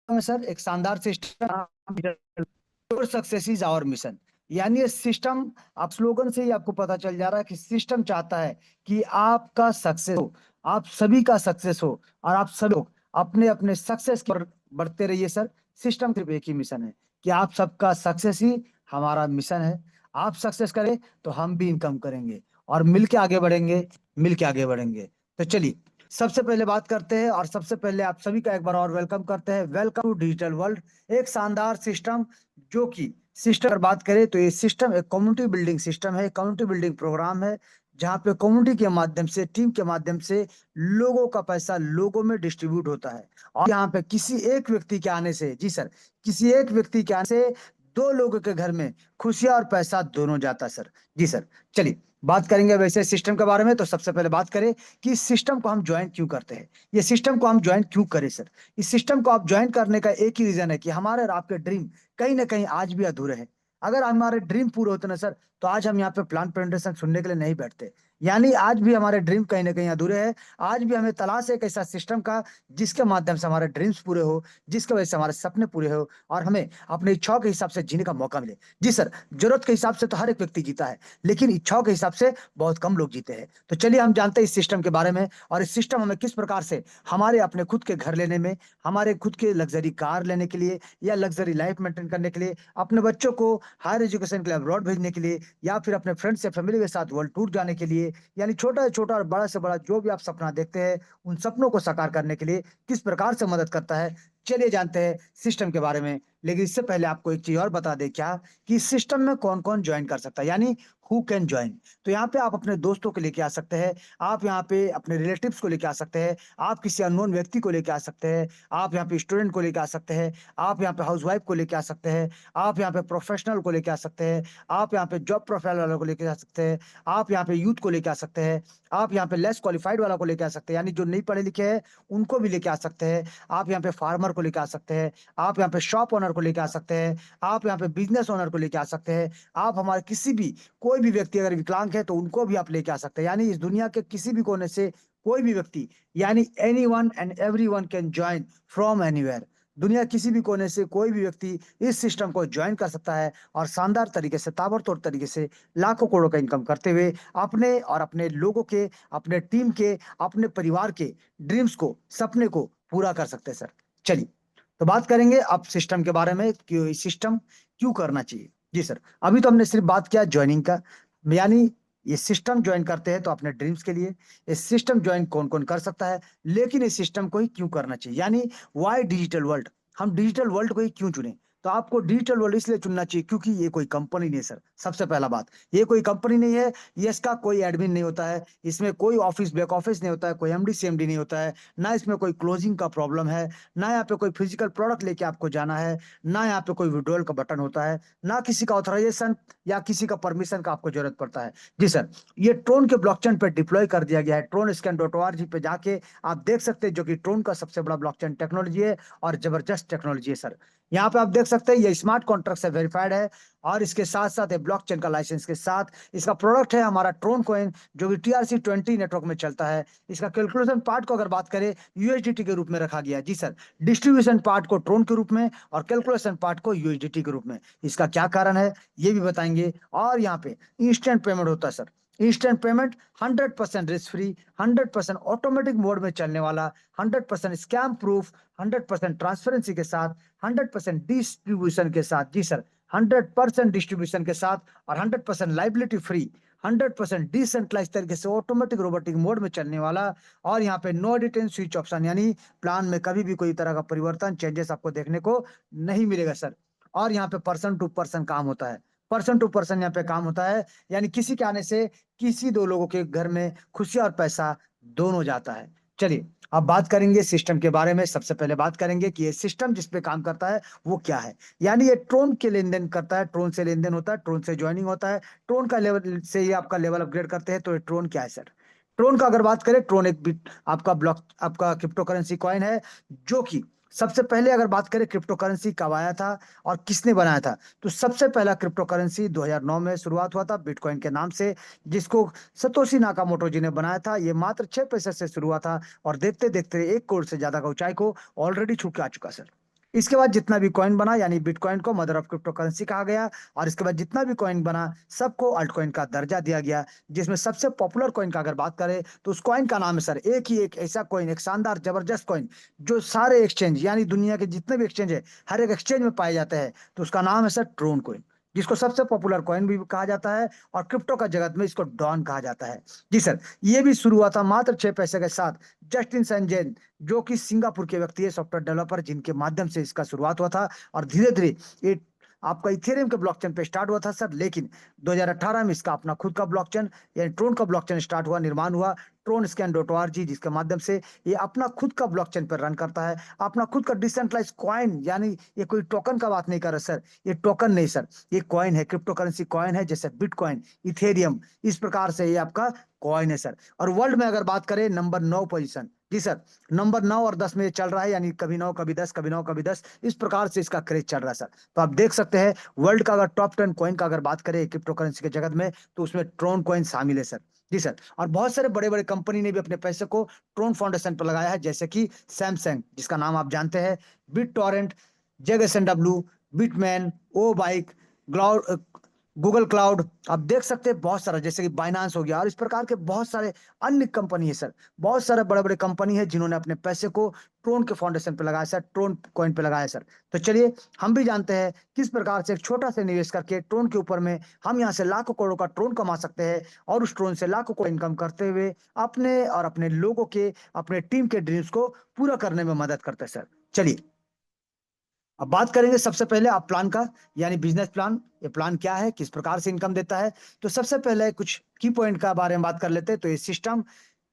में सर एक शानदार system, success is our mission. यानी ये सिस्टम, आप स्लोगन से ही आपको पता चल जा रहा है कि सिस्टम चाहता है कि आपका सक्सेस हो, आप सभी का सक्सेस हो, और आप सभी लोग अपने अपने सक्सेस की ओर बढ़ते रहिए सर। सिस्टम सिर्फ एक ही मिशन है कि आप सबका सक्सेस ही हमारा मिशन है। आप सक्सेस करें तो हम भी इनकम करेंगे और मिलके आगे बढ़ेंगे, मिलके आगे बढ़ेंगे। तो चलिए सबसे पहले बात करते हैं, और सबसे पहले आप सभी का एक बार और वेलकम करते हैं। वेलकम टू डिजिटल वर्ल्ड, एक शानदार सिस्टम। जो कि सिस्टम अगर बात करें तो ये सिस्टम एक कम्युनिटी बिल्डिंग सिस्टम है, कम्युनिटी बिल्डिंग प्रोग्राम है, जहाँ पे कम्युनिटी के माध्यम से, टीम के माध्यम से लोगों का पैसा लोगों में डिस्ट्रीब्यूट होता है। और यहाँ पे किसी एक व्यक्ति के आने से, जी सर, किसी एक व्यक्ति के आने से दो लोगों के घर में खुशियां और पैसा दोनों जाता है सर। जी सर। चलिए बात करेंगे वैसे सिस्टम के बारे में। तो सबसे पहले बात करें कि इस सिस्टम को हम ज्वाइन क्यों करते हैं, ये सिस्टम को हम ज्वाइन क्यों करें सर। इस सिस्टम को आप ज्वाइन करने का एक ही रीजन है कि हमारे और आपके ड्रीम कहीं ना कहीं आज भी अधूरे हैं। अगर हमारे ड्रीम पूरे होते ना सर, तो आज हम यहाँ पे प्लान प्रेजेंटेशन सुनने के लिए नहीं बैठते। यानी आज भी हमारे ड्रीम कहीं ना कहीं अधूरे हैं। आज भी हमें तलाश है एक ऐसा सिस्टम का जिसके माध्यम से हमारे ड्रीम्स पूरे हो, जिसके वजह से हमारे सपने पूरे हो, और हमें अपनी इच्छाओं के हिसाब से जीने का मौका मिले। जी सर, जरूरत के हिसाब से तो हर एक व्यक्ति जीता है, लेकिन इच्छाओं के हिसाब से बहुत कम लोग जीते हैं। तो चलिए हम जानते हैं इस सिस्टम के बारे में, और इस सिस्टम हमें किस प्रकार से हमारे अपने खुद के घर लेने में, हमारे खुद के लग्जरी कार लेने के लिए, या लग्जरी लाइफ मेंटेन करने के लिए, अपने बच्चों को हायर एजुकेशन के लिए अब्रॉड भेजने के लिए, या फिर अपने फ्रेंड्स या फैमिली के साथ वर्ल्ड टूर जाने के लिए, यानी छोटा से छोटा और बड़ा से बड़ा जो भी आप सपना देखते हैं, उन सपनों को साकार करने के लिए किस प्रकार से मदद करता है। चलिए जानते हैं सिस्टम के बारे में। लेकिन इससे पहले आपको एक चीज और बता दें क्या, कि इस सिस्टम में कौन कौन ज्वाइन कर सकता है, यानी हु कैन ज्वाइन। तो यहाँ पे आप अपने दोस्तों को लेके आ सकते हैं, आप यहाँ पे अपने रिलेटिव्स को लेके आ सकते हैं, आप किसी अननोन व्यक्ति को लेके आ सकते हैं, आप यहाँ पे स्टूडेंट को लेके आ सकते हैं, आप यहाँ पे हाउसवाइफ को लेके आ सकते हैं, आप यहाँ पे प्रोफेशनल को लेके आ सकते हैं, आप यहाँ पे जॉब प्रोफाइल वालों को लेके आ सकते हैं, आप यहाँ पे यूथ को लेके आ सकते हैं, आप यहाँ पे लेस क्वालिफाइड वाला को लेके आ सकते हैं, यानी जो नहीं पढ़े लिखे हैं उनको भी लेके आ सकते हैं, आप यहाँ पे फार्मर को लेके आ सकते हैं, आप यहाँ पे शॉप ओनर को लेके आ सकते हैं, आप यहाँ पे बिजनेस ओनर को लेके आ सकते हैं, आप हमारे किसी भी, कोई भी व्यक्ति अगर विकलांग है तो उनको भी आप लेके आ सकते हैं। यानी इस दुनिया के किसी भी कोने से कोई भी व्यक्ति, यानी any one and every one can join from anywhere. दुनिया किसी भी कोने से कोई भी व्यक्ति इस सिस्टम को ज्वाइन कर सकता है, और शानदार तरीके से, ताबड़तोड़ तरीके से लाखों करोड़ों का इनकम करते हुए अपने और अपने लोगों के, अपने टीम के, अपने परिवार के ड्रीम्स को, सपने को पूरा कर सकते हैं सर। चलिए तो बात करेंगे अब सिस्टम के बारे में कि सिस्टम क्यों करना चाहिए। जी सर, अभी तो हमने सिर्फ बात किया ज्वाइनिंग का, यानी ये सिस्टम ज्वाइन करते हैं तो अपने ड्रीम्स के लिए। इस सिस्टम ज्वाइन कौन कौन कर सकता है, लेकिन इस सिस्टम को ही क्यों करना चाहिए, यानी वाई डिजिटल वर्ल्ड, हम डिजिटल वर्ल्ड को ही क्यों चुने। तो आपको डिजिटल वर्ल्ड इसलिए चुनना चाहिए क्योंकि ये कोई कंपनी नहीं है सर। सबसे पहला बात, ये कोई कंपनी नहीं है, ये इसका कोई एडमिन नहीं होता है, इसमें कोई ऑफिस बैक ऑफिस नहीं होता है, कोई एमडी सीएमडी नहीं होता है, ना इसमें कोई क्लोजिंग का प्रॉब्लम है, ना यहाँ पे कोई फिजिकल प्रोडक्ट लेके आपको जाना है, ना यहाँ पे कोई विड्रॉल का बटन होता है, ना किसी का ऑथराइजेशन या किसी का परमिशन का आपको जरूरत पड़ता है। जी सर, ये ट्रोन के ब्लॉकचेन पे डिप्लॉय कर दिया गया है। ट्रोन स्कैन डॉट org पे जाके आप देख सकते हैं, जो कि ट्रोन का सबसे बड़ा ब्लॉकचेन टेक्नोलॉजी है और जबरदस्त टेक्नोलॉजी है सर। यहाँ पे आप देख सकते हैं ये स्मार्ट कॉन्ट्रैक्ट से वेरीफाइड है, और इसके साथ साथ ब्लॉकचेन का लाइसेंस के साथ इसका प्रोडक्ट है हमारा ट्रोन कॉइन, जो कि TRC20 नेटवर्क में चलता है। इसका कैलकुलेशन पार्ट को अगर बात करें, यूएसडीटी के रूप में रखा गया है। जी सर, डिस्ट्रीब्यूशन पार्ट को ट्रोन के रूप में और कैलकुलेशन पार्ट को यूएसडीटी के रूप में। इसका क्या कारण है ये भी बताएंगे। और यहाँ पे इंस्टेंट पेमेंट होता है sir, instant payment, 100% risk free, 100% automatic mode में चलने वाला, 100% स्कैम प्रूफ, 100% ट्रांसपेरेंसी के साथ, 100% डिस्ट्रीब्यूशन के साथ। जी सर, 100% डिस्ट्रीब्यूशन के साथ, और 100% लाइबिलिटी फ्री, 100% डिसेंट्रलाइज तरीके से ऑटोमेटिक रोबोटिक मोड में चलने वाला। और यहाँ पे no edit and switch option, यानी प्लान में कभी भी कोई तरह का परिवर्तन, चेंजेस आपको देखने को नहीं मिलेगा सर। और यहाँ पे पर्सन टू पर्सन काम होता है, पर्सन टू पर्सन यहाँ पे काम होता है, यानी किसी के आने से किसी दो लोगों के घर में खुशी और पैसा दोनों जाता है। चलिए अब बात करेंगे सिस्टम के बारे में। सबसे पहले बात करेंगे कि ये सिस्टम जिस पे काम करता है वो क्या है। यानी ये ट्रोन के लेन देन करता है, ट्रोन से लेन देन होता है, ट्रोन से ज्वाइनिंग होता है, ट्रोन का लेवल से ही आपका लेवल अपग्रेड करते हैं। तो ये ट्रोन क्या है सर। ट्रोन का अगर बात करें, ट्रोन एक आपका ब्लॉक, आपका क्रिप्टो करेंसी कॉइन है, जो कि सबसे पहले अगर बात करें क्रिप्टो करेंसी कब आया था और किसने बनाया था, तो सबसे पहला क्रिप्टो करेंसी 2009 में शुरुआत हुआ था बिटकॉइन के नाम से, जिसको सतोशी नाकामोटो जी ने बनाया था। ये मात्र 6 पैसे से शुरू हुआ था, और देखते देखते 1 करोड़ से ज्यादा का ऊंचाई को ऑलरेडी छू के आ चुका सर। इसके बाद जितना भी कॉइन बना, यानी बिटकॉइन को मदर ऑफ क्रिप्टो करेंसी कहा गया, और इसके बाद जितना भी कॉइन बना सबको अल्ट कॉइन का दर्जा दिया गया, जिसमें सबसे पॉपुलर कॉइन का अगर बात करें तो उस कॉइन का नाम है सर, एक ही एक ऐसा कॉइन, एक शानदार जबरदस्त कॉइन जो सारे एक्सचेंज यानी दुनिया के जितने भी एक्सचेंज है हर एक एक्सचेंज में पाए जाते हैं, तो उसका नाम है सर ट्रोन कॉइन, जिसको सबसे पॉपुलर कॉइन भी कहा जाता है, और क्रिप्टो का जगत में इसको डॉन कहा जाता है। जी सर, ये भी शुरू हुआ था मात्र 6 पैसे के साथ जस्टिन सैनजेन, जो कि सिंगापुर के व्यक्ति है, सॉफ्टवेयर डेवलपर, जिनके माध्यम से इसका शुरुआत हुआ था, और धीरे धीरे ये आपका इथेरियम के ब्लॉकचेन पे स्टार्ट हुआ था सर, लेकिन 2018 में इसका अपना खुद का ब्लॉकचेन यानी ट्रोन का ब्लॉकचेन स्टार्ट हुआ, निर्माण हुआ, ट्रोन स्कैन डॉट ORG, जिसके माध्यम से ये अपना खुद का ब्लॉकचेन पर रन करता है, अपना खुद का डिसेंट्रलाइज कॉइन, यानी ये कोई टोकन का बात नहीं कर रहा सर, ये टोकन नहीं सर, ये कॉइन है, क्रिप्टो करेंसी कॉइन है, जैसे बिटकॉइन, इथेरियम, इस प्रकार से ये आपका कॉइन है सर। और वर्ल्ड में अगर बात करें नंबर 9 पोजीशन, जी सर, नंबर 9 और 10 में ये चल रहा है, यानी कभी 9 कभी 10, कभी 9 कभी 10, इस प्रकार से इसका क्रेज चल रहा है सर। तो आप देख सकते हैं वर्ल्ड का अगर टॉप 10 कॉइन का अगर बात करें क्रिप्टो करेंसी के जगत में, तो उसमें ट्रोन कॉइन शामिल है सर। जी सर, और बहुत सारे बड़े बड़े कंपनी ने भी अपने पैसे को ट्रोन फाउंडेशन पर लगाया है, जैसे कि सैमसंग, जिसका नाम आप जानते हैं, बिट टॉरेंट, जेगएसएनडब्ल्यू, बिटमैन, ओ बाइक, क्लाउड, गूगल क्लाउड, आप देख सकते हैं बहुत सारा, जैसे कि बाइनांस हो गया, और इस प्रकार के बहुत सारे अन्य कंपनी है सर, बहुत सारे बड़े बड़े कंपनी है जिन्होंने अपने पैसे को ट्रोन के फाउंडेशन पे लगाया सर, ट्रोन कॉइन पे लगाया सर। तो चलिए हम भी जानते हैं किस प्रकार से एक छोटा सा निवेश करके ट्रोन के ऊपर में हम यहाँ से लाखों करोड़ों का ट्रोन कमा सकते हैं, और उस ट्रोन से लाखों करोड़ इनकम करते हुए अपने और अपने लोगों के, अपने टीम के ड्रीम्स को पूरा करने में मदद करते हैं सर। चलिए अब बात करेंगे सबसे पहले आप प्लान का, यानी बिजनेस प्लान, ये प्लान क्या है, किस प्रकार से इनकम देता है। तो सबसे पहले कुछ की पॉइंट का बारे में बात कर लेते हैं। तो ये सिस्टम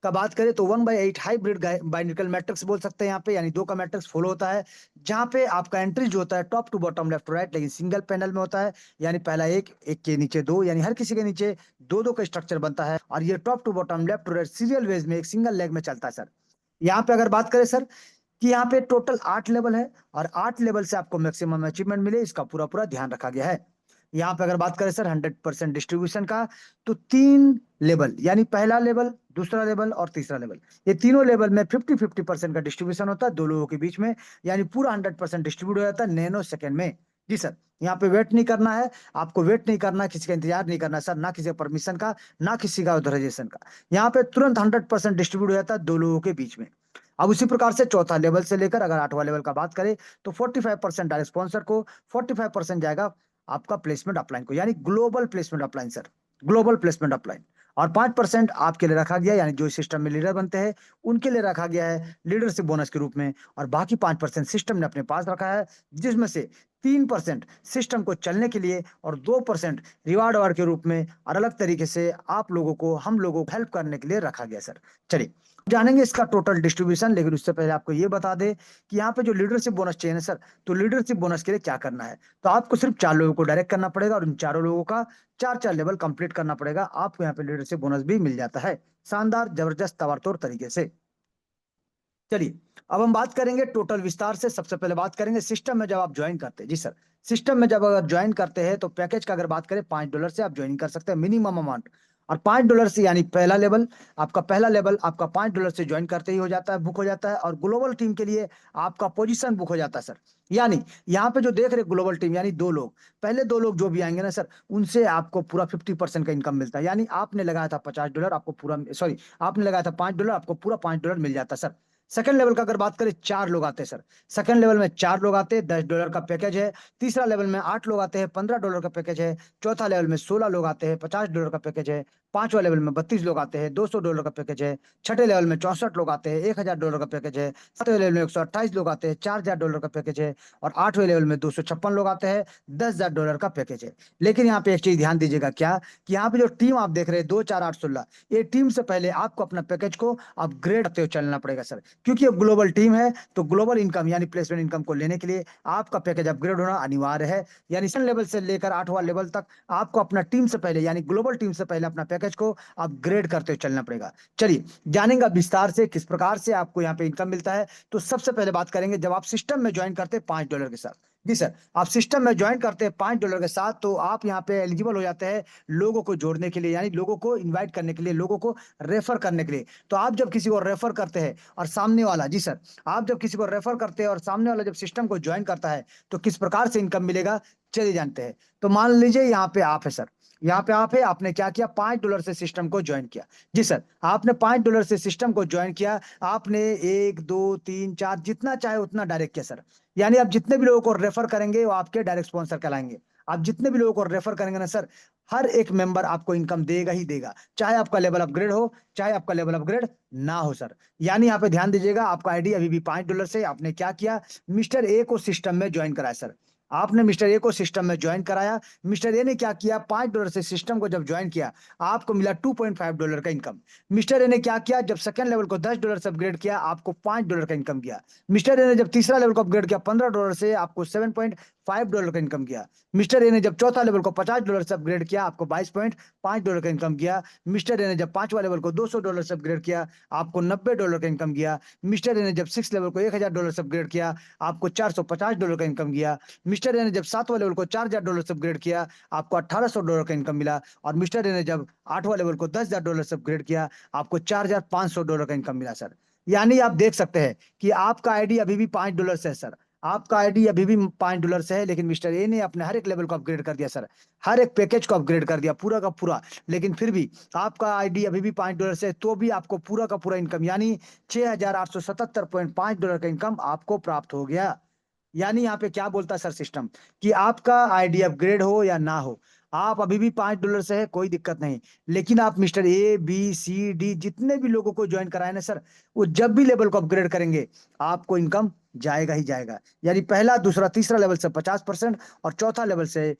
का बात करें तो 1/8 हाइब्रिड बाइनरिकल मैट्रिक्स बोल सकते हैं यहाँ पे, यानी दो का मैट्रिक्स फॉलो होता है, जहाँ पे आपका एंट्री जो होता है top to bottom, left to right, लेकिन सिंगल पैनल में होता है, यानी पहला एक, एक के नीचे दो, यानी हर किसी के नीचे दो दो का स्ट्रक्चर बनता है, और ये top to bottom, left to right serial ways में एक सिंगल लेग में चलता है सर। यहाँ पे अगर बात करें सर कि यहाँ पे टोटल 8 लेवल है, और 8 लेवल से आपको मैक्सिमम अचीवमेंट मिले, इसका पूरा पूरा ध्यान रखा गया है। यहाँ पे अगर बात करें सर 100% डिस्ट्रीब्यूशन का, तो 3 लेवल, यानी पहला लेवल, दूसरा लेवल और तीसरा लेवल, ये तीनों लेवल में 50-50% का डिस्ट्रीब्यूशन होता है दो लोगों के बीच में, यानी पूरा 100% डिस्ट्रीब्यूट हो जाता है नैनो सेकेंड में। जी सर, यहाँ पे वेट नहीं करना है, आपको वेट नहीं करना है, किसी का इंतजार नहीं करना है सर, ना किसी का परमिशन का, ना किसी का ऑथराइजेशन का, यहाँ पे तुरंत 100% डिस्ट्रीब्यूट हो जाता है दो लोगों के बीच में। अब उसी प्रकार से चौथा लेवल से लेकर अगर 8वां लेवल का बात करें तो 45% डायरेक्ट स्पॉन्सर को, 45% जाएगा आपका प्लेसमेंट अपलाइन को, यानी global placement upline sir, global placement upline, और 5% आपके लिए रखा गया, यानी जो सिस्टम में लीडर बनते हैं उनके लिए रखा गया है लीडरशिप बोनस के रूप में, और बाकी 5% सिस्टम ने अपने पास रखा है, जिसमें से 3% सिस्टम को चलने के लिए और 2% रिवार्ड अवार्ड के रूप में और अलग तरीके से आप लोगों को, हम लोगों को हेल्प करने के लिए रखा गया सर। चलिए जानेंगे इसका टोटल डिस्ट्रीब्यूशन, लेकिन उससे पहले आपको ये बता दे कि यहाँ पे जो लीडरशिप बोनस चाहिए ना सर, तो लीडरशिप बोनस के लिए क्या करना है, तो आपको सिर्फ 4 लोगों को डायरेक्ट करना पड़ेगा, और उन चारों लोगों का 4 4 लेवल कंप्लीट करना पड़ेगा, आपको यहाँ पे लीडरशिप बोनस भी मिल जाता है शानदार जबरदस्त तवारतोड़ तरीके से। चलिए अब हम बात करेंगे टोटल विस्तार से। सबसे पहले बात करेंगे सिस्टम में जब आप ज्वाइन करते हैं। जी सर, सिस्टम में जब अगर ज्वाइन करते हैं तो पैकेज का अगर बात करें $5 से आप ज्वाइनिंग कर सकते हैं मिनिमम अमाउंट, और $5 से यानी पहला लेवल, आपका पहला लेवल आपका $5 से ज्वाइन करते ही हो जाता है, बुक हो जाता है, और ग्लोबल टीम के लिए आपका पोजीशन बुक हो जाता है सर। यानी यहाँ पे जो देख रहे ग्लोबल टीम, यानी दो लोग, पहले दो लोग जो भी आएंगे ना सर, उनसे आपको पूरा 50% का इनकम मिलता है, यानी आपने लगाया था $50, आपको पूरा, सॉरी, आपने लगाया था $5, आपको पूरा $5 मिल जाता है सर। सेकंड लेवल का अगर बात करें 4 लोग आते हैं सर, सेकंड लेवल में 4 लोग आते हैं, $10 का पैकेज है। तीसरा लेवल में 8 लोग आते हैं, $15 का पैकेज है। चौथा लेवल में 16 लोग आते हैं, $50 का पैकेज है। पांचवा लेवल में 32 लोग आते हैं, $200 का पैकेज है। छठे लेवल में 64 लोग आते हैं, $1000 का पैकेज है। सातवें लेवल में 128 लोग आते हैं, $4000 का पैकेज है। और 8वें लेवल में 256 लोग आते हैं, $10,000 का पैकेज है। लेकिन यहाँ पे एक चीज ध्यान दीजिएगा क्या, कि यहाँ पे जो टीम आप देख रहे हैं 2 4 8 16, ये टीम से पहले आपको अपना पैकेज को अपग्रेड करते हुए चलना पड़ेगा सर, क्योंकि अब ग्लोबल टीम है, तो ग्लोबल इनकम यानी प्लेसमेंट इनकम को लेने के लिए आपका पैकेज अपग्रेड होना अनिवार्य है। यानी 7 लेवल से लेकर 8वां लेवल तक आपको अपना टीम से पहले, यानी ग्लोबल टीम से पहले अपना पैकेज को अपग्रेड करते हुए चलना पड़ेगा। चलिए जानेंगे विस्तार से किस प्रकार से आपको यहाँ पे इनकम मिलता है। तो सबसे पहले बात करेंगे जब आप सिस्टम में ज्वाइन करते हैं $5 के साथ, जी सर, आप सिस्टम में ज्वाइन करते हैं $5 के साथ, तो आप यहाँ पे एलिजिबल हो जाते हैं लोगों को जोड़ने के लिए, यानी लोगों को इनवाइट करने के लिए, लोगों को रेफर करने के लिए। तो आप जब किसी को रेफर करते हैं और सामने वाला, जी सर, आप जब किसी को रेफर करते हैं और सामने वाला जब सिस्टम को ज्वाइन करता है, तो किस प्रकार से इनकम मिलेगा, चलिए जानते हैं। तो मान लीजिए यहाँ पे आप है सर, यहाँ पे आप है, आपने क्या किया, $5 से सिस्टम को ज्वाइन किया। जी सर, आपने $5 से सिस्टम को ज्वाइन किया, आपने 1, 2, 3, 4 जितना चाहे उतना डायरेक्ट किया सर। यानी आप जितने भी लोगों को रेफर करेंगे वो आपके डायरेक्ट स्पॉन्सर कहलाएंगे। आप जितने भी लोगों को रेफर करेंगे ना सर, हर एक मेंबर आपको इनकम देगा ही देगा, चाहे आपका लेवल अपग्रेड हो, चाहे आपका लेवल अपग्रेड ना हो सर। यानी यहाँ पे ध्यान दीजिएगा, आपका आईडी अभी भी $5 से, आपने क्या किया, मिस्टर ए को सिस्टम में ज्वाइन कराया सर। आपने मिस्टर ए को सिस्टम में ज्वाइन कराया। मिस्टर ए ने क्या किया, $5 से सिस्टम को जब ज्वाइन किया, आपको मिला $2.5 का इनकम। मिस्टर ए ने क्या किया, जब सेकंड लेवल को $10 से अपग्रेड किया, आपको $5 का इनकम किया। मिस्टर ए ने जब तीसरा लेवल को अपग्रेड किया $15 से, आपको $7.5 का इनकम किया। मिस्टर ए ने जब चौथा लेवल को $50 से अपग्रेड किया, आपको $22.5 का इनकम किया। मिस्टर ए ने जब पांचवा लेवल को $200 से अपग्रेड किया, आपको $90 का इनकम किया। मिस्टर ए ने जब सिक्स लेवल को $1000 से अपग्रेड किया, आपको $450 का इनकम किया। मिस्टर ए ने जब सातवां लेवल को $4000 से अपग्रेड किया, आपको $1800 का इनकम मिला। और मिस्टर ए ने जब आठवां लेवल को $10,000 से अपग्रेड किया, आपको $4500 का इनकम मिला सर। यानी आप देख सकते हैं कि आपका आईडी अभी भी $5 से है सर। आपका आईडी अभी भी $5 से है, लेकिन मिस्टर ए ने अपने हर एक लेवल को अपग्रेड कर दिया सर। हर एक पैकेज को अपग्रेड कर दिया पूरा का पूरा। लेकिन फिर भी आपका आईडी अभी भी $5 से है, तो भी आपको पूरा का पूरा इनकम यानी $6,877.5 का इनकम आपको प्राप्त हो गया। यानी यहाँ पे क्या बोलता है सर सिस्टम, कि आपका आईडी अपग्रेड हो या ना हो, आप अभी भी $5 से है, कोई दिक्कत नहीं। लेकिन आप mister A B C D जितने भी लोगों को ज्वाइन कराए ना सर, वो जब भी लेवल को अपग्रेड करेंगे, आपको इनकम जाएगा ही जाएगा। यानी पहला, दूसरा, तीसरा लेवल से 50% और चौथा लेवल से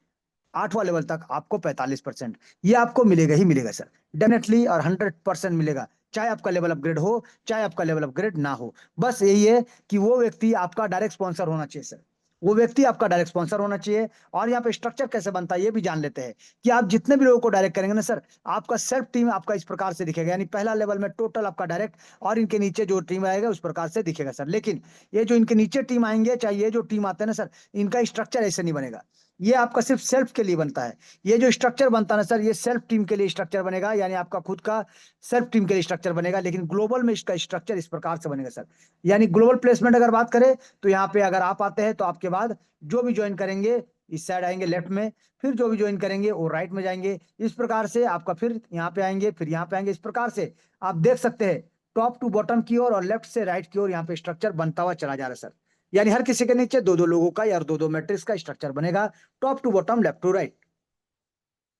आठवां लेवल तक आपको 45%, ये आपको मिलेगा ही मिलेगा सर। डेफिनेटली और 100% मिलेगा, चाहे आपका लेवल अपग्रेड हो, चाहे आपका लेवल अपग्रेड ना हो। बस यही है कि वो व्यक्ति आपका डायरेक्ट स्पॉन्सर होना चाहिए सर। वो व्यक्ति आपका डायरेक्ट स्पॉन्सर होना चाहिए। और यहाँ पे स्ट्रक्चर कैसे बनता है ये भी जान लेते हैं, कि आप जितने भी लोगों को डायरेक्ट करेंगे ना सर, आपका सेल्फ टीम आपका इस प्रकार से दिखेगा। यानी पहला लेवल में टोटल आपका डायरेक्ट, और इनके नीचे जो टीम आएगा उस प्रकार से दिखेगा सर। लेकिन ये जो इनके नीचे टीम आएंगे, चाहे ये जो टीम आते हैं ना सर, इनका स्ट्रक्चर ऐसे नहीं बनेगा। ये आपका सिर्फ सेल्फ के लिए बनता है। ये जो स्ट्रक्चर बनता है ना सर, ये सेल्फ टीम के लिए स्ट्रक्चर बनेगा, यानी आपका खुद का सेल्फ टीम के लिए स्ट्रक्चर बनेगा। लेकिन ग्लोबल में इसका स्ट्रक्चर इस प्रकार से बनेगा सर। यानी ग्लोबल प्लेसमेंट अगर बात करें, तो यहाँ पे अगर आप आते हैं, तो आपके बाद जो भी ज्वाइन करेंगे इस साइड आएंगे लेफ्ट में, फिर जो भी ज्वाइन करेंगे वो राइट में जाएंगे। इस प्रकार से आपका फिर यहाँ पे आएंगे, फिर यहाँ पे आएंगे। इस प्रकार से आप देख सकते हैं टॉप टू बॉटम की ओर और लेफ्ट से राइट की ओर यहाँ पे स्ट्रक्चर बनता हुआ चला जा रहा है सर। यानी हर किसी के नीचे दो दो लोगों का या दो दो मैट्रिक्स का स्ट्रक्चर बनेगा, top to bottom, left to right.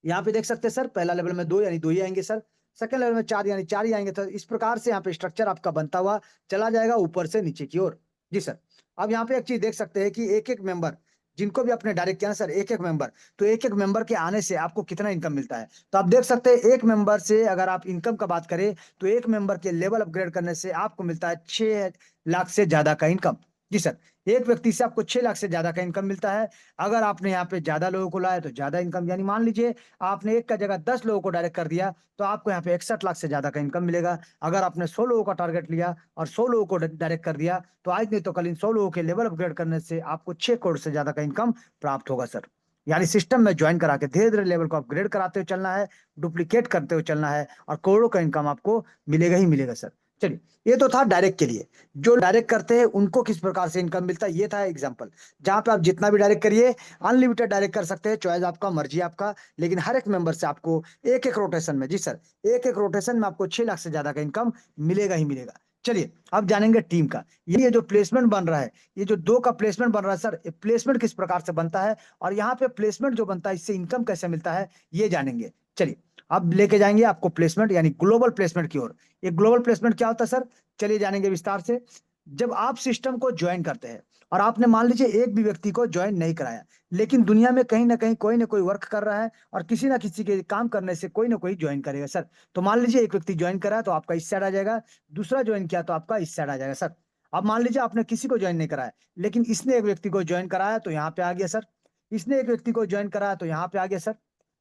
यहाँ पे देख सकते हैं सर, पहला लेवल में दो यानी दो ही आएंगे सर, सेकंड लेवल में चार यानी चार ही आएंगे। तो इस प्रकार से यहाँ पे स्ट्रक्चर आपका बनता हुआ चला जाएगा ऊपर से नीचे की ओर। जी सर। अब यहाँ पे एक चीज देख सकते हैं कि एक एक मेंबर जिनको भी अपने डायरेक्ट किया ना सर, एक एक मेंबर, तो एक एक मेंबर के आने से आपको कितना इनकम मिलता है। तो आप देख सकते हैं एक मेंबर से अगर आप इनकम का बात करें, तो एक मेंबर के लेवल अपग्रेड करने से आपको मिलता है 6 लाख से ज्यादा का इनकम। जी सर। एक व्यक्ति से आपको 6 लाख से ज्यादा का इनकम मिलता है। अगर आपने यहाँ पे ज्यादा लोगों को लाया तो ज्यादा इनकम, यानी मान लीजिए आपने एक का जगह 10 लोगों को डायरेक्ट कर दिया, तो आपको यहाँ पे 61 लाख से ज्यादा का इनकम मिलेगा। अगर आपने 100 लोगों का टारगेट लिया और 100 लोगों को डायरेक्ट कर दिया, तो आज नहीं तो कल इन 100 लोगों के लेवल अपग्रेड करने से आपको 6 करोड़ से ज्यादा का इनकम प्राप्त होगा सर। यानी सिस्टम में ज्वाइन करा के धीरे धीरे लेवल को अपग्रेड कराते हुए चलना है, डुप्लीकेट करते हुए चलना है, और करोड़ों का इनकम आपको मिलेगा ही मिलेगा सर। चलिए, ये तो था डायरेक्ट के लिए। जो डायरेक्ट करते हैं उनको किस प्रकार से इनकम मिलता है, ये था एग्जांपल, जहां पे आप जितना भी डायरेक्ट करिए, अनलिमिटेड डायरेक्ट कर सकते हैं, चॉइस आपका, मर्जी आपका। लेकिन हर एक मेंबर से आपको एक एक रोटेशन में, जी सर, एक एक रोटेशन में आपको 6 लाख से ज्यादा का इनकम मिलेगा ही मिलेगा। चलिए, अब जानेंगे टीम का। ये जो प्लेसमेंट बन रहा है, ये जो दो का प्लेसमेंट बन रहा है सर, ये प्लेसमेंट किस प्रकार से बनता है, और यहाँ पे प्लेसमेंट जो बनता है इससे इनकम कैसे मिलता है, ये जानेंगे। चलिए, अब लेके जाएंगे आपको प्लेसमेंट यानी ग्लोबल प्लेसमेंट की ओर। ये ग्लोबल प्लेसमेंट क्या होता है सर, चलिए जानेंगे विस्तार से। जब आप सिस्टम को ज्वाइन करते हैं, और आपने मान लीजिए एक भी व्यक्ति को ज्वाइन नहीं कराया, लेकिन दुनिया में कहीं ना कहीं कोई ना कोई वर्क कर रहा है, और किसी ना किसी के काम करने से कोई ना कोई ज्वाइन करेगा सर। तो मान लीजिए एक व्यक्ति ज्वाइन करा तो आपका इस साइड आ जाएगा, दूसरा ज्वाइन किया तो आपका इस साइड आ जाएगा सर। अब मान लीजिए आपने किसी को ज्वाइन नहीं कराया, लेकिन इसने एक व्यक्ति को ज्वाइन कराया तो यहाँ पे आ गया सर। इसने एक व्यक्ति को ज्वाइन कराया तो यहाँ पे आ गया सर।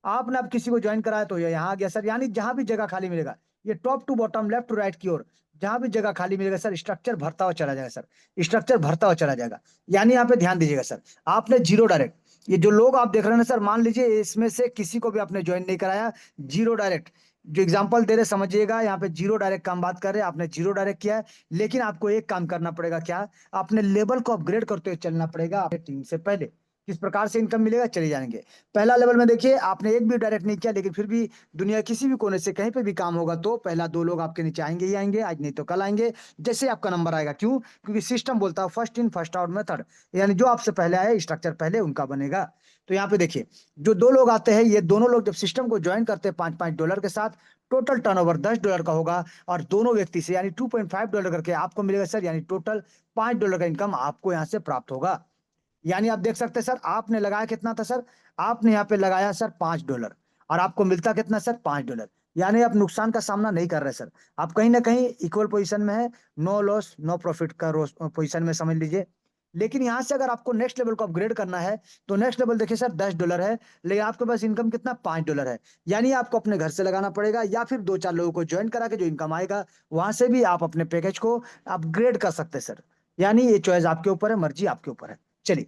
आपने अब किसी को ज्वाइन कराया तो ये यहाँ आ गया सर। यानी जहां भी जगह खाली मिलेगा, ये top to bottom, left to right की ओर जहां भी जगह खाली मिलेगा सर, स्ट्रक्चर भरता हुआ चला जाएगा सर, स्ट्रक्चर भरता हुआ चला जाएगा। यानी यहाँ पे ध्यान दीजिएगा सर, आपने जीरो डायरेक्ट, ये जो लोग आप देख रहे हैं ना सर, मान लीजिए इसमें से किसी को भी आपने ज्वाइन नहीं कराया, जीरो डायरेक्ट, जो एग्जांपल दे रहे समझिएगा, यहाँ पे जीरो डायरेक्ट का हम बात कर रहे हैं, आपने जीरो डायरेक्ट किया है, लेकिन आपको एक काम करना पड़ेगा, क्या, अपने लेवल को अपग्रेड करते हुए चलना पड़ेगा अपने टीम से पहले। किस प्रकार से इनकम मिलेगा, चले जाएंगे। पहला लेवल में देखिए, आपने एक भी डायरेक्ट नहीं किया, लेकिन फिर भी दुनिया किसी भी कोने से कहीं पे भी काम होगा तो पहला दो लोग आपके नीचे आएंगे ही आएंगे, आज नहीं तो कल आएंगे, जैसे आपका नंबर आएगा। क्यों? क्योंकि सिस्टम बोलता है first in first out method, यानी जो आपसे पहले आए स्ट्रक्चर पहले उनका बनेगा। तो यहाँ पे देखिए, जो दो लोग आते हैं, ये दोनों लोग जब सिस्टम को ज्वाइन करते हैं $5-5 के साथ, टोटल टर्नओवर $10 का होगा, और दोनों व्यक्ति से यानी $2.5 करके आपको मिलेगा सर, यानी टोटल $5 का इनकम आपको यहाँ से प्राप्त होगा। यानी आप देख सकते हैं सर, आपने लगाया कितना था सर, आपने यहाँ पे लगाया सर $5, और आपको मिलता कितना सर, $5। यानी आप नुकसान का सामना नहीं कर रहे सर, आप कहीं ना कहीं इक्वल पोजीशन में है, नो लॉस नो प्रॉफिट का पोजीशन में समझ लीजिए। लेकिन यहाँ से अगर आपको नेक्स्ट लेवल को अपग्रेड करना है, तो नेक्स्ट लेवल देखिए सर $10 है, लेकिन आपके पास इनकम कितना, $5 है। यानी आपको अपने घर से लगाना पड़ेगा, या फिर 2-4 लोगों को ज्वाइन करा के जो इनकम आएगा वहां से भी आप अपने पैकेज को अपग्रेड कर सकते हैं सर। यानी ये चॉइस आपके ऊपर है, मर्जी आपके ऊपर है। चलिए,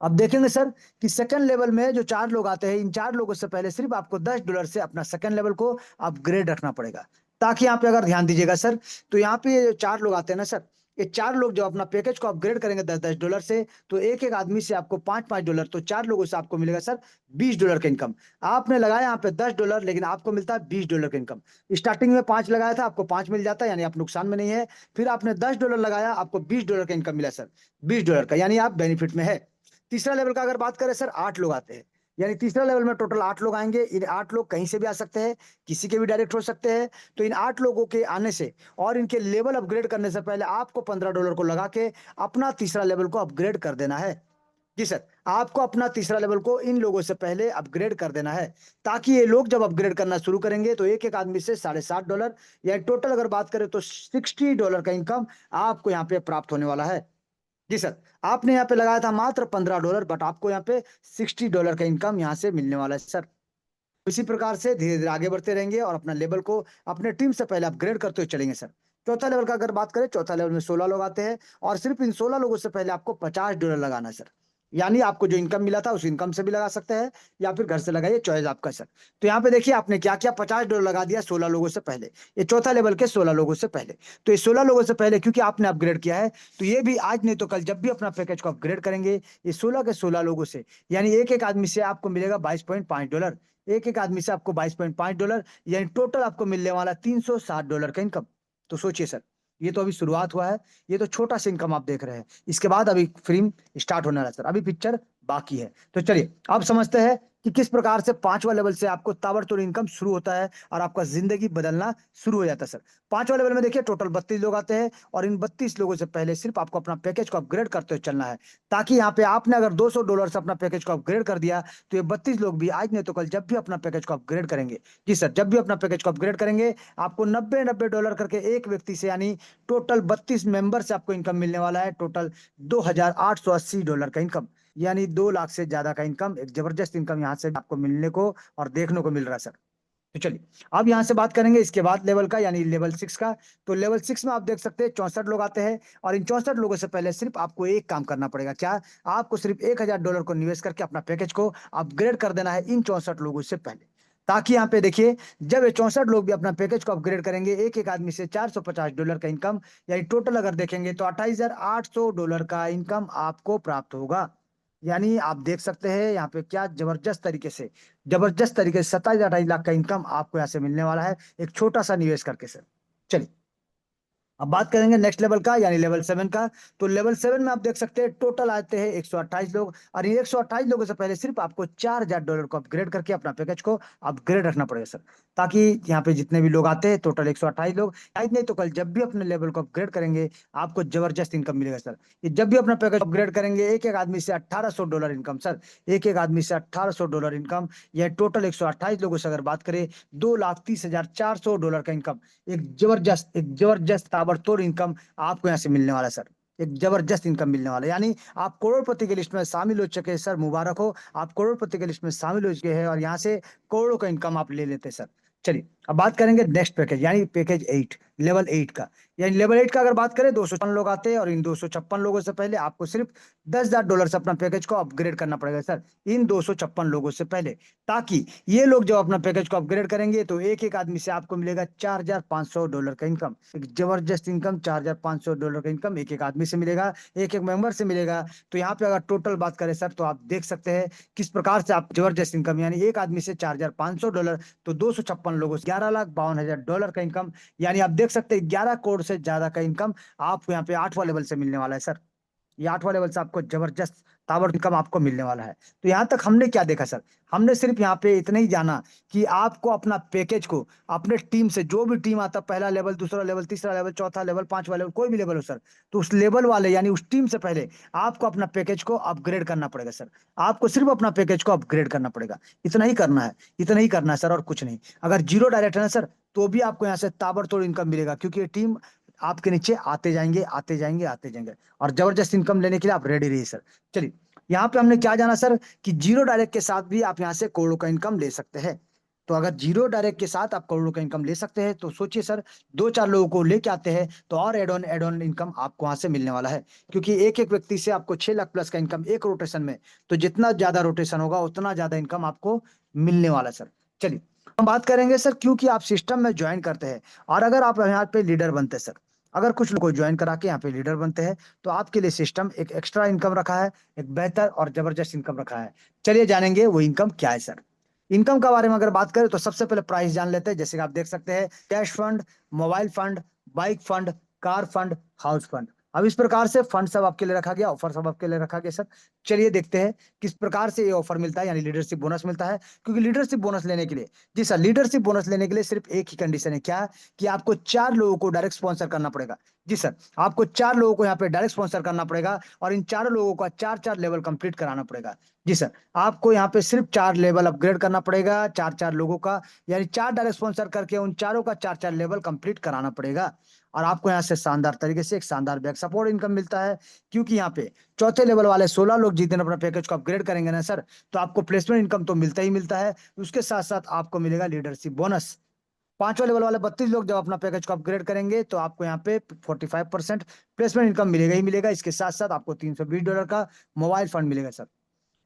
अब देखेंगे सर कि सेकंड लेवल में जो 4 लोग आते हैं, इन 4 लोगों से पहले सिर्फ आपको $10 से अपना सेकंड लेवल को अपग्रेड रखना पड़ेगा। ताकि यहाँ पे अगर ध्यान दीजिएगा सर, तो यहाँ पे ये जो 4 लोग आते हैं ना सर, ये 4 लोग जब अपना पैकेज को अपग्रेड करेंगे $10-10 से, तो एक एक आदमी से आपको $5-5, तो 4 लोगों से आपको मिलेगा सर $20 का इनकम। आपने लगाया यहाँ पे $10, लेकिन आपको मिलता है $20 का इनकम। स्टार्टिंग में 5 लगाया था, आपको 5 मिल जाता है, यानी आप नुकसान में नहीं है। फिर आपने $10 लगाया, आपको $20 का इनकम मिला सर, $20 का, यानी आप बेनिफिट में है। तीसरा लेवल का अगर बात करें सर, 8 लोग आते हैं, यानी तीसरा लेवल में टोटल 8 लोग आएंगे। इन 8 लोग कहीं से भी आ सकते हैं, किसी के भी डायरेक्ट हो सकते हैं। तो इन 8 लोगों के आने से और इनके लेवल अपग्रेड करने से पहले आपको $15 को लगा के अपना तीसरा लेवल को अपग्रेड कर देना है। जी सर, आपको अपना तीसरा लेवल को इन लोगों से पहले अपग्रेड कर देना है, ताकि ये लोग जब अपग्रेड करना शुरू करेंगे तो एक एक आदमी से $7.5, या टोटल अगर बात करें तो $60 का इनकम आपको यहाँ पे प्राप्त होने वाला है। जी सर, आपने यहाँ पे लगाया था मात्र $15, बट आपको यहाँ पे $60 का इनकम यहाँ से मिलने वाला है सर। इसी प्रकार से धीरे धीरे आगे बढ़ते रहेंगे और अपना लेवल को अपने टीम से पहले अपग्रेड करते हुए चलेंगे सर। चौथा लेवल का अगर बात करें, चौथा लेवल में 16 लोग आते हैं, और सिर्फ इन 16 लोगों से पहले आपको $50 लगाना है सर। यानी आपको जो इनकम मिला था उस इनकम से भी लगा सकते हैं, या फिर घर से लगाइए, चॉइस आपका सर। तो यहाँ पे देखिए आपने क्या किया, $50 लगा दिया 16 लोगों से पहले, ये चौथा लेवल के 16 लोगों से पहले। तो ये 16 लोगों से पहले क्योंकि आपने अपग्रेड किया है, तो ये भी आज नहीं तो कल जब भी अपना पैकेज को अपग्रेड करेंगे, ये 16 के 16 लोगों से, यानी एक एक आदमी से आपको मिलेगा $22.5, एक एक आदमी से आपको $22.5, यानी टोटल आपको मिलने वाला $360 का इनकम। तो सोचिए सर, ये तो अभी शुरुआत हुआ है, ये तो छोटा सा इनकम आप देख रहे हैं, इसके बाद अभी फिल्म स्टार्ट होने वाला है सर, अभी पिक्चर बाकी है। तो चलिए अब समझते हैं कि किस प्रकार से पांचवा लेवल से आपको ताबड़तोड़ इनकम शुरू होता है और आपका जिंदगी बदलना शुरू हो जाता है सर। पांचवा लेवल में देखिए टोटल 32 लोग आते हैं, और इन 32 लोगों से पहले सिर्फ आपको अपना पैकेज को अपग्रेड करते हुए चलना है, ताकि यहाँ पे आपने अगर $200 से अपना पैकेज को अपग्रेड कर दिया, तो ये 32 लोग भी आज नहीं तो कल जब भी अपना पैकेज को अपग्रेड करेंगे, जी सर, जब भी अपना पैकेज को अपग्रेड करेंगे, आपको $90-90 करके एक व्यक्ति से, यानी टोटल 32 मेंबर से आपको इनकम मिलने वाला है, टोटल $2,880 का इनकम, यानी 2 लाख से ज्यादा का इनकम, एक जबरदस्त इनकम यहाँ से आपको मिलने को और देखने को मिल रहा है सर। तो चलिए अब यहाँ से बात करेंगे इसके बाद लेवल का, यानी लेवल 6 का। तो लेवल 6 में आप देख सकते हैं 64 लोग आते हैं, और इन 64 लोगों से पहले सिर्फ आपको एक काम करना पड़ेगा, क्या, आपको सिर्फ $1,000 को निवेश करके अपना पैकेज को अपग्रेड कर देना है इन 64 लोगों से पहले। ताकि यहाँ पे देखिए, जब ये 64 लोग भी अपना पैकेज को अपग्रेड करेंगे, एक एक आदमी से $450 का इनकम, यानी टोटल अगर देखेंगे तो $28,800 का इनकम आपको प्राप्त होगा। यानी आप देख सकते हैं यहाँ पे क्या जबरदस्त तरीके से 27-28 लाख का इनकम आपको यहाँ से मिलने वाला है, एक छोटा सा निवेश करके सर। चलिए अब बात करेंगे नेक्स्ट लेवल का, यानी लेवल 7 का। तो लेवल 7 में आप देख सकते हैं टोटल आते हैं 128 लोग, और ये 128 लोगों से पहले सिर्फ आपको $4,000 को अपग्रेड करके अपना पैकेज को अपग्रेड रखना पड़ेगा सर। ताकि यहाँ पे जितने भी लोग आते हैं टोटल 128 लोग, आज नहीं तो कल जब भी अपने लेवल को अपग्रेड करेंगे, आपको जबरदस्त इनकम मिलेगा सर। ये जब भी अपना पैकेज अपग्रेड करेंगे, एक एक आदमी से $1,800 इनकम सर, एक एक आदमी से $1,800 इनकम, यह टोटल 128 लोगों से अगर बात करें, $2,30,400 का इनकम, एक जबरदस्त ताबड़तोड़ इनकम आपको यहाँ से मिलने वाला है सर, एक जबरदस्त इनकम मिलने वाला है। यानी आप करोड़पति की लिस्ट में शामिल हो चुके हैं सर, मुबारक हो, आप करोड़पति की लिस्ट में शामिल हो चुके हैं, और यहाँ से करोड़ों का इनकम आप ले लेते हैं सर। चलिए अब बात करेंगे नेक्स्ट पैकेज यानी पैकेज 8, लेवल 8 का। यानी लेवल 8 का अगर बात करें 256 लोग आते हैं और इन 256 लोगों से पहले आपको सिर्फ $10,000 से अपना पैकेज को अपग्रेड करना पड़ेगा सर, इन 256 लोगों से पहले। ताकि ये लोग जब अपना पैकेज को अपग्रेड करेंगे तो एक एक आदमी से आपको मिलेगा $4,500 का इनकम, एक जबरदस्त इनकम। $4,500 का इनकम एक एक आदमी से मिलेगा, एक एक मेंबर से मिलेगा। तो यहाँ पे अगर टोटल बात करें सर तो आप देख सकते हैं किस प्रकार से आप जबरदस्त इनकम, यानी एक आदमी से $4,500, तो 256 लोगों से $11,52,000 का इनकम। यानी आप देख सकते हैं 11 करोड़ से ज्यादा का इनकम आपको यहाँ पे 8वां लेवल से मिलने वाला है सर। ये 8वां लेवल से आपको जबरदस्त ताबड़ इनकम आपको मिलने वाला है। तो यहाँ तक हमने क्या देखा सर, हमने सिर्फ यहाँ पे इतना ही जाना कि आपको अपना पैकेज को अपने टीम से, जो भी टीम आता, पहला लेवल, दूसरा लेवल, तीसरा लेवल, चौथा लेवल, 5वां लेवल, कोई भी लेवल हो सर, तो उस लेवल वाले यानी उस टीम से पहले आपको अपना पैकेज को अपग्रेड करना पड़ेगा सर। आपको सिर्फ अपना पैकेज को अपग्रेड करना पड़ेगा, इतना ही करना है, इतना ही करना है सर, और कुछ नहीं। अगर जीरो डायरेक्ट है ना सर, तो भी आपको यहाँ से ताबड़तोड़ इनकम मिलेगा, क्योंकि ये टीम आपके नीचे आते जाएंगे, आते जाएंगे, आते जाएंगे, और जबरदस्त इनकम लेने के लिए आप रेडी रहिए सर। चलिए, यहाँ पे हमने क्या जाना सर कि जीरो डायरेक्ट के साथ भी आप यहाँ से करोड़ों का इनकम ले सकते हैं। तो अगर जीरो डायरेक्ट के साथ आप करोड़ों का इनकम ले सकते हैं, तो सोचिए सर, दो चार लोगों को लेके आते हैं तो और एड ऑन इनकम आपको वहां से मिलने वाला है। क्योंकि एक एक व्यक्ति से आपको 6 लाख प्लस का इनकम एक रोटेशन में, तो जितना ज्यादा रोटेशन होगा उतना ज्यादा इनकम आपको मिलने वाला है सर। चलिए, हम बात करेंगे सर, क्योंकि आप सिस्टम में ज्वाइन करते हैं और अगर आप यहाँ पे लीडर बनते हैं सर, अगर कुछ लोग को ज्वाइन करा के यहाँ पे लीडर बनते हैं, तो आपके लिए सिस्टम एक एक्स्ट्रा इनकम रखा है, एक बेहतर और जबरदस्त इनकम रखा है। चलिए जानेंगे वो इनकम क्या है सर। इनकम के बारे में अगर बात करें तो सबसे पहले प्राइस जान लेते हैं। जैसे कि आप देख सकते हैं, cash fund, mobile fund, bike fund, car fund, house fund. अब इस प्रकार से फंड सब आपके लिए रखा गया, ऑफर सब आपके लिए रखा गया सर। चलिए देखते हैं किस प्रकार से ये ऑफर मिलता है, यानी लीडरशिप बोनस मिलता है। क्योंकि लीडरशिप बोनस लेने के लिए, जी सर, लीडरशिप बोनस लेने के लिए सिर्फ एक ही कंडीशन है, क्या? कि आपको 4 लोगों को डायरेक्ट स्पॉन्सर करना पड़ेगा। जी सर, आपको 4 लोगों को यहाँ पे डायरेक्ट स्पॉन्सर करना पड़ेगा और इन 4 लोगों का 4-4 लेवल कंप्लीट कराना पड़ेगा। जी सर, आपको यहाँ पे सिर्फ 4 लेवल अपग्रेड करना पड़ेगा, 4-4 लोगों का, यानी 4 डायरेक्ट स्पॉन्सर करके उन चारों का 4-4 लेवल कंप्लीट कराना पड़ेगा। और आपको यहाँ से शानदार तरीके से एक शानदार बैक सपोर्ट इनकम मिलता है। क्योंकि यहाँ पे चौथे लेवल वाले 16 लोग जिस दिन अपना पैकेज को अपग्रेड करेंगे ना सर, तो आपको प्लेसमेंट इनकम तो मिलता ही मिलता है, उसके साथ साथ आपको मिलेगा लीडरशिप बोनस। 5वां लेवल वाले 32 लोग जब अपना पैकेज को अपग्रेड करेंगे, तो आपको यहाँ पे 45% प्लेसमेंट इनकम मिलेगा ही मिलेगा। इसके साथ साथ आपको $320 का मोबाइल फंड मिलेगा सर।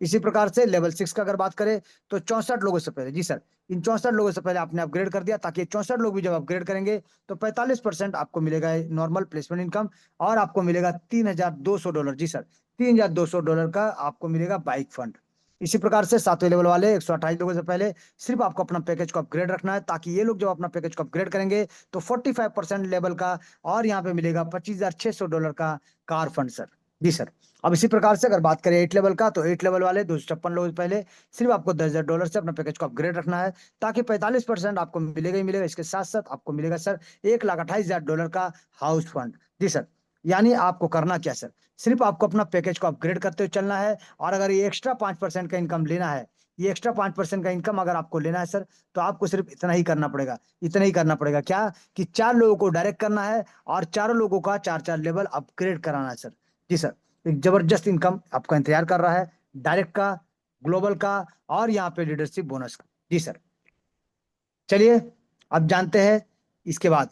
इसी प्रकार से लेवल 6 का अगर बात करें तो 64 लोगों से पहले, जी सर, इन 64 लोगों से पहले आपने अपग्रेड कर दिया, ताकि 64 लोग भी जब अपग्रेड करेंगे तो 45% आपको मिलेगा नॉर्मल प्लेसमेंट इनकम, और आपको मिलेगा $3,200, जी सर, $3,200 का आपको मिलेगा बाइक फंड। इसी प्रकार से 7वें लेवल वाले 128 लोगों से पहले सिर्फ आपको अपना पैकेज को अपग्रेड रखना है, ताकि ये लोग जब अपना पैकेज को अपग्रेड करेंगे तो 45% लेवल का, और यहाँ पे मिलेगा $25,600 का कार फंड सर। जी सर, अब इसी प्रकार से अगर बात करें 8 लेवल का, तो 8 लेवल वाले 256 लोग पहले सिर्फ आपको $10,000 से अपना पैकेज को अपग्रेड रखना है, ताकि 45% आपको मिलेगा ही मिलेगा। इसके साथ साथ आपको मिलेगा सर $1,28,000 का हाउस फंड। जी सर, यानी आपको करना क्या सर, सिर्फ आपको अपना पैकेज को अपग्रेड करते हुए चलना है। और अगर ये एक्स्ट्रा 5% का इनकम लेना है, ये एक्स्ट्रा 5% का इनकम अगर आपको लेना है सर, तो आपको सिर्फ इतना ही करना पड़ेगा, इतना ही करना पड़ेगा, क्या? कि 4 लोगों को डायरेक्ट करना है और चारों लोगों का 4-4 लेवल अपग्रेड कराना है सर। जी सर, एक जबरदस्त इनकम आपका इंतजार कर रहा है, डायरेक्ट का, ग्लोबल का, और यहाँ पे लीडरशिप बोनस का। जी सर, चलिए अब जानते हैं इसके बाद।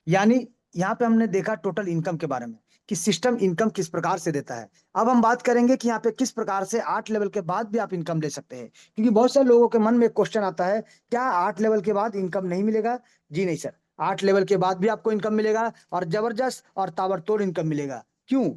यानी यहाँ पे हमने देखा टोटल इनकम के बारे में कि सिस्टम इनकम किस प्रकार से देता है। अब हम बात करेंगे कि यहाँ पे किस प्रकार से 8 लेवल के बाद भी आप इनकम ले सकते हैं। क्योंकि बहुत सारे लोगों के मन में एक क्वेश्चन आता है, क्या 8 लेवल के बाद इनकम नहीं मिलेगा? जी नहीं सर, 8 लेवल के बाद भी आपको इनकम मिलेगा, और जबरदस्त और ताबड़तोड़ इनकम मिलेगा। क्यों?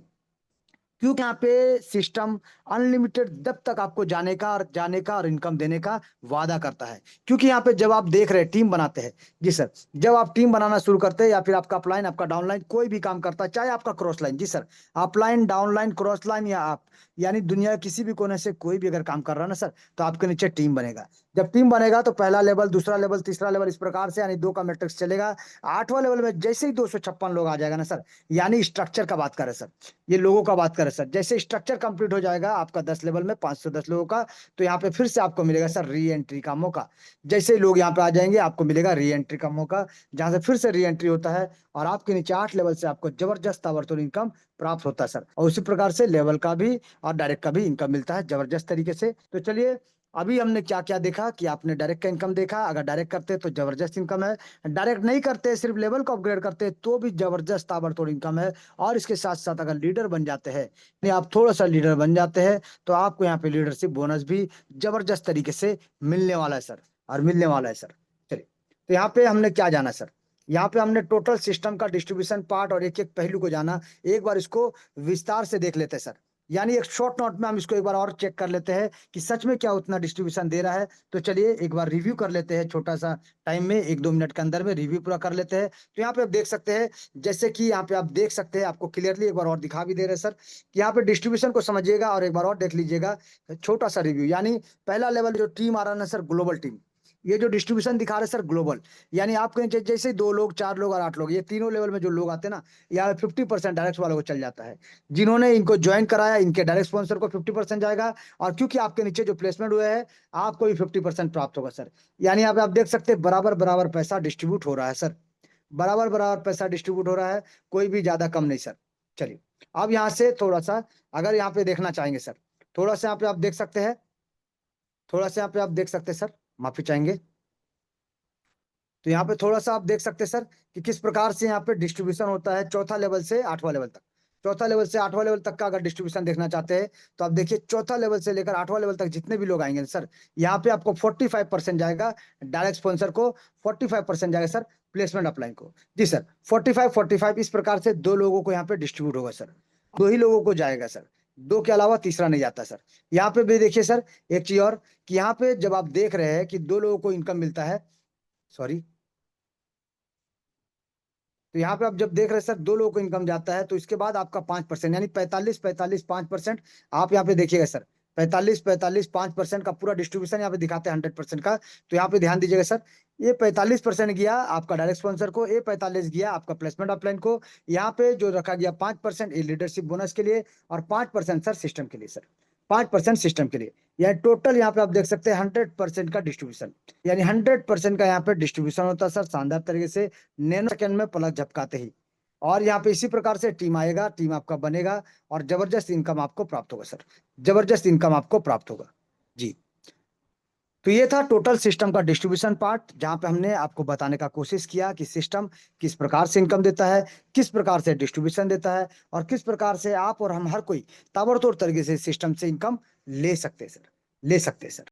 क्योंकि यहाँ पे सिस्टम अनलिमिटेड जब तक आपको जाने का और इनकम देने का वादा करता है। क्योंकि यहाँ पे जब आप देख रहे हैं टीम बनाते हैं, जी सर, जब आप टीम बनाना शुरू करते हैं, या फिर आपका अपलाइन, आपका डाउनलाइन, कोई भी काम करता है, चाहे आपका क्रॉस लाइन, जी sir, upline, downline, cross line, या आप, यानी दुनिया के किसी भी कोने से कोई भी अगर काम कर रहा है ना सर, तो आपके नीचे टीम बनेगा। जब टीम बनेगा तो पहला लेवल, दूसरा लेवल, तीसरा लेवल, इस प्रकार से, यानी 2 का मैट्रिक्स चलेगा। 8वां लेवल में जैसे ही 256 लोग आ जाएगा ना सर, यानी स्ट्रक्चर का बात करें सर, ये लोगों का बात करें सर, जैसे स्ट्रक्चर कंप्लीट हो जाएगा आपका 10 लेवल में, 510 लोगों का, तो यहाँ पे फिर से आपको मिलेगा सर री एंट्री का मौका। जैसे ही लोग यहाँ पे आ जाएंगे, आपको मिलेगा री एंट्री का मौका, जहां से फिर से री एंट्री होता है, और आपके नीचे 8 लेवल से आपको जबरदस्त ताबड़तोड़ इनकम प्राप्त होता है सर। और उसी प्रकार से लेवल का भी और डायरेक्ट का भी इनकम मिलता है जबरदस्त तरीके से। तो चलिए अभी हमने क्या क्या देखा कि आपने डायरेक्ट का इनकम देखा, अगर डायरेक्ट करते हैं तो जबरदस्त इनकम है, डायरेक्ट नहीं करते सिर्फ लेवल को अपग्रेड करते हैं तो भी जबरदस्त ताबड़तोड़ इनकम है। और इसके साथ साथ अगर लीडर बन जाते हैं, यानी आप थोड़ा सा लीडर बन जाते हैं, तो आपको यहाँ पे लीडरशिप बोनस भी जबरदस्त तरीके से मिलने वाला है सर, और मिलने वाला है सर। चलिए, तो यहाँ पे हमने क्या जाना सर, यहाँ पे हमने टोटल सिस्टम का डिस्ट्रीब्यूशन पार्ट और एक एक पहलू को जाना। एक बार इसको विस्तार से देख लेते हैं सर, यानी एक शॉर्ट नोट में हम इसको एक बार और चेक कर लेते हैं कि सच में क्या उतना डिस्ट्रीब्यूशन दे रहा है। तो चलिए एक बार रिव्यू कर लेते हैं, छोटा सा टाइम में 1-2 मिनट के अंदर में रिव्यू पूरा कर लेते हैं। तो यहाँ पे आप देख सकते हैं, जैसे कि यहाँ पे आप देख सकते हैं, आपको क्लियरली एक बार और दिखा भी दे रहे हैं सर कि यहाँ पे डिस्ट्रीब्यूशन को समझिएगा और एक बार और देख लीजिएगा। छोटा सा रिव्यू, यानी पहला लेवल जो टीम आ रहा है ना सर, ग्लोबल टीम, ये जो डिस्ट्रीब्यूशन दिखा रहे हैं सर ग्लोबल, यानी आपके नीचे जैसे 2 लोग, 4 लोग और 8 लोग, ये तीनों लेवल में जो लोग आते हैं ना, यहाँ 50% डायरेक्ट वालों को चल जाता है। जिन्होंने इनको ज्वाइन कराया, इनके डायरेक्ट स्पॉन्सर को 50% जाएगा, और क्योंकि आपके नीचे जो प्लेसमेंट हुए हैं, आपको भी 50% प्राप्त होगा सर। यानी यहाँ पे आप देख सकते हैं बराबर बराबर पैसा डिस्ट्रीब्यूट हो रहा है सर, बराबर बराबर पैसा डिस्ट्रीब्यूट हो रहा है, कोई भी ज्यादा कम नहीं सर। चलिए, अब यहाँ से थोड़ा सा अगर यहाँ पे देखना चाहेंगे सर, थोड़ा सा यहाँ पे आप देख सकते हैं, थोड़ा सा यहाँ पे आप देख सकते हैं सर, माफी चाहेंगे। तो यहाँ पे थोड़ा सा आप देख सकते हैं सर कि किस प्रकार से यहाँ पे डिस्ट्रीब्यूशन होता है चौथा लेवल से 8वां लेवल तक। चौथा लेवल से 8वां लेवल तक का अगर डिस्ट्रीब्यूशन देखना चाहते हैं, तो आप देखिए चौथा लेवल से लेकर 8वां लेवल तक जितने भी लोग आएंगे सर, यहाँ पे आपको 45% जाएगा डायरेक्ट स्पॉन्सर को, 45% जाएगा सर प्लेसमेंट अपलाइन को। जी सर, 45-45 इस प्रकार से 2 लोगों को यहाँ पे डिस्ट्रीब्यूट होगा सर, 2 ही लोगों को जाएगा सर, 2 के अलावा तीसरा नहीं जाता सर। यहाँ पे भी देखिए सर एक चीज और, कि यहाँ पे जब आप देख रहे हैं कि 2 लोगों को इनकम मिलता है, सॉरी, तो यहाँ पे आप जब देख रहे हैं सर 2 लोगों को इनकम जाता है, तो इसके बाद आपका 5%, यानी 45-45-5%। आप यहाँ पे देखिएगा सर, 45-45-5% का पूरा डिस्ट्रीब्यूशन यहाँ पे दिखाते हैं 100% का। तो यहाँ पे ध्यान दीजिएगा सर, ये 45% गया आपका डायरेक्ट स्पॉन्सर को, ये 45 गया आपका प्लेसमेंट अपलाइन को, यहाँ पे जो रखा गया 5% ये लीडरशिप बोनस के लिए, और 5% सर सिस्टम के लिए सर, 5% सिस्टम के लिए। यानी टोटल यहाँ पे आप देख सकते हैं 100% का डिस्ट्रीब्यूशन, यानी 100% का यहाँ पे डिस्ट्रीब्यूशन होता है सर, शानदार तरीके से, नैनो सेकंड में पलक झपकाते ही। और यहाँ पे इसी प्रकार से टीम आएगा, टीम आपका बनेगा, और जबरदस्त इनकम आपको प्राप्त होगा सर, जबरदस्त इनकम आपको प्राप्त होगा। जी, तो ये था टोटल सिस्टम का डिस्ट्रीब्यूशन पार्ट, जहां पे हमने आपको बताने का कोशिश किया कि सिस्टम किस प्रकार से इनकम देता है, किस प्रकार से डिस्ट्रीब्यूशन देता है, और किस प्रकार से आप और हम हर कोई ताबड़तोड़ तरीके से सिस्टम से इनकम ले सकते हैं सर, ले सकते हैं सर।